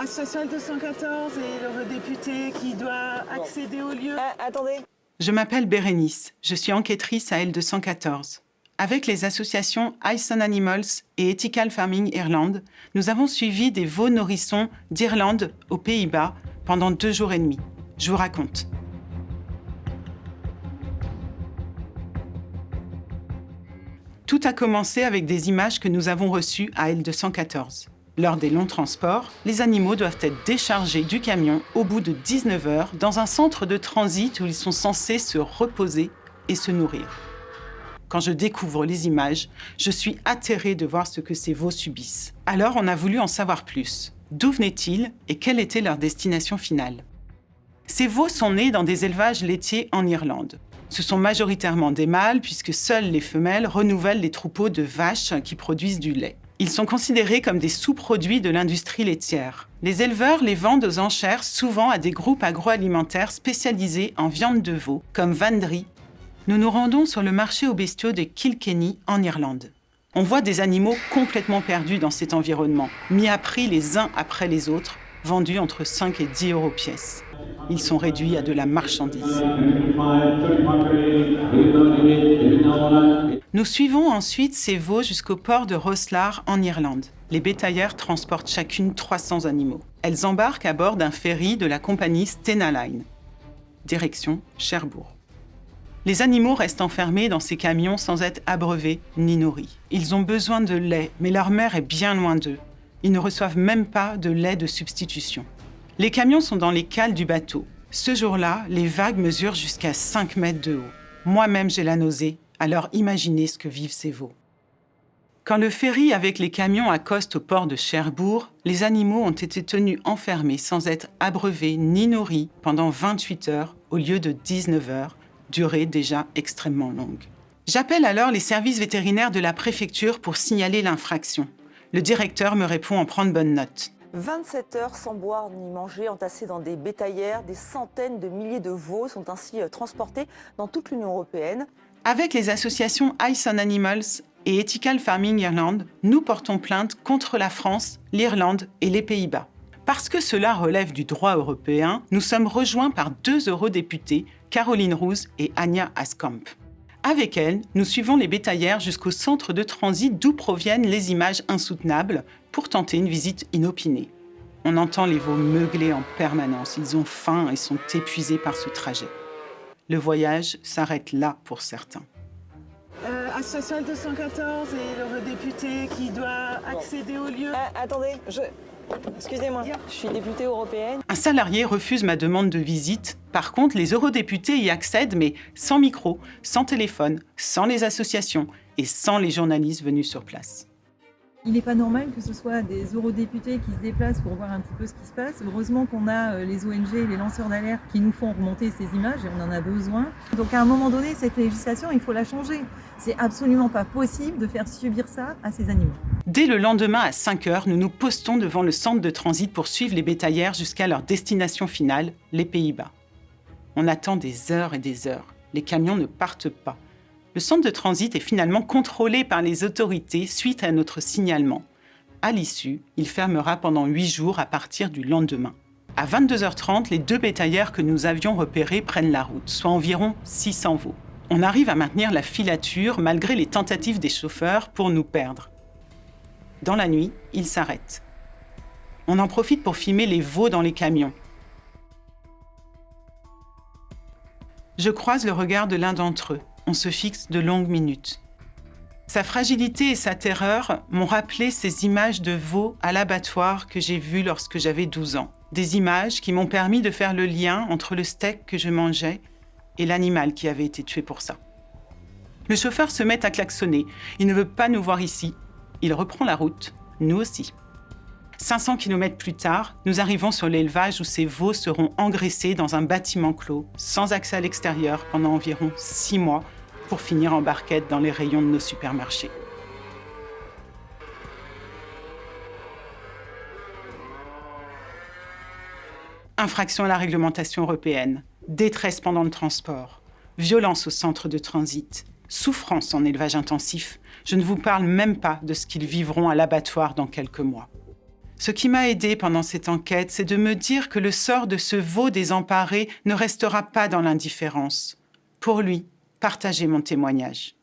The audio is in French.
Association L214 et l'eurodéputé qui doit accéder au lieu. Attendez. Je m'appelle Bérénice, je suis enquêtrice à L214. Avec les associations Ice on Animals et Ethical Farming Ireland, nous avons suivi des veaux nourrissons d'Irlande aux Pays-Bas pendant 2 jours et demi. Je vous raconte. Tout a commencé avec des images que nous avons reçues à L214. Lors des longs transports, les animaux doivent être déchargés du camion au bout de 19 heures dans un centre de transit où ils sont censés se reposer et se nourrir. Quand je découvre les images, je suis atterrée de voir ce que ces veaux subissent. Alors on a voulu en savoir plus. D'où venaient-ils et quelle était leur destination finale? Ces veaux sont nés dans des élevages laitiers en Irlande. Ce sont majoritairement des mâles puisque seules les femelles renouvellent les troupeaux de vaches qui produisent du lait. Ils sont considérés comme des sous-produits de l'industrie laitière. Les éleveurs les vendent aux enchères souvent à des groupes agroalimentaires spécialisés en viande de veau, comme Vandry. Nous nous rendons sur le marché aux bestiaux de Kilkenny, en Irlande. On voit des animaux complètement perdus dans cet environnement, mis à prix les uns après les autres, vendus entre 5 et 10 euros pièce. Ils sont réduits à de la marchandise. Nous suivons ensuite ces veaux jusqu'au port de Rosslare, en Irlande. Les bétaillères transportent chacune 300 animaux. Elles embarquent à bord d'un ferry de la compagnie Stena Line. Direction Cherbourg. Les animaux restent enfermés dans ces camions sans être abreuvés ni nourris. Ils ont besoin de lait, mais leur mère est bien loin d'eux. Ils ne reçoivent même pas de lait de substitution. Les camions sont dans les cales du bateau. Ce jour-là, les vagues mesurent jusqu'à 5 mètres de haut. Moi-même, j'ai la nausée, alors imaginez ce que vivent ces veaux. Quand le ferry avec les camions accoste au port de Cherbourg, les animaux ont été tenus enfermés sans être abreuvés ni nourris pendant 28 heures au lieu de 19 heures, durée déjà extrêmement longue. J'appelle alors les services vétérinaires de la préfecture pour signaler l'infraction. Le directeur me répond en prendre bonne note. 27 heures sans boire ni manger, entassés dans des bétaillères, des centaines de milliers de veaux sont ainsi transportés dans toute l'Union européenne. Avec les associations Ice on Animals et Ethical Farming Ireland, nous portons plainte contre la France, l'Irlande et les Pays-Bas. Parce que cela relève du droit européen, nous sommes rejoints par 2 eurodéputés, Caroline Rouse et Anya Askamp. Avec elles, nous suivons les bétaillères jusqu'au centre de transit d'où proviennent les images insoutenables pour tenter une visite inopinée. On entend les veaux meugler en permanence, ils ont faim et sont épuisés par ce trajet. Le voyage s'arrête là pour certains. Association L214 et l'eurodéputé qui doit accéder au lieu. Attendez, excusez-moi, je suis députée européenne. Un salarié refuse ma demande de visite. Par contre, les eurodéputés y accèdent, mais sans micro, sans téléphone, sans les associations et sans les journalistes venus sur place. Il n'est pas normal que ce soit des eurodéputés qui se déplacent pour voir un petit peu ce qui se passe. Heureusement qu'on a les ONG, les lanceurs d'alerte qui nous font remonter ces images et on en a besoin. Donc à un moment donné, cette législation, il faut la changer. C'est absolument pas possible de faire subir ça à ces animaux. Dès le lendemain à 5 heures, nous nous postons devant le centre de transit pour suivre les bétaillères jusqu'à leur destination finale, les Pays-Bas. On attend des heures et des heures. Les camions ne partent pas. Le centre de transit est finalement contrôlé par les autorités suite à notre signalement. À l'issue, il fermera pendant 8 jours à partir du lendemain. À 22h30, les 2 bétaillères que nous avions repérées prennent la route, soit environ 600 veaux. On arrive à maintenir la filature malgré les tentatives des chauffeurs pour nous perdre. Dans la nuit, ils s'arrêtent. On en profite pour filmer les veaux dans les camions. Je croise le regard de l'un d'entre eux. On se fixe de longues minutes. Sa fragilité et sa terreur m'ont rappelé ces images de veaux à l'abattoir que j'ai vues lorsque j'avais 12 ans. Des images qui m'ont permis de faire le lien entre le steak que je mangeais et l'animal qui avait été tué pour ça. Le chauffeur se met à klaxonner. Il ne veut pas nous voir ici. Il reprend la route, nous aussi. 500 km plus tard, nous arrivons sur l'élevage où ces veaux seront engraissés dans un bâtiment clos, sans accès à l'extérieur pendant environ 6 mois, pour finir en barquette dans les rayons de nos supermarchés. Infraction à la réglementation européenne, détresse pendant le transport, violence au centre de transit, souffrance en élevage intensif. Je ne vous parle même pas de ce qu'ils vivront à l'abattoir dans quelques mois. Ce qui m'a aidée pendant cette enquête, c'est de me dire que le sort de ce veau désemparé ne restera pas dans l'indifférence. Pour lui, partagez mon témoignage.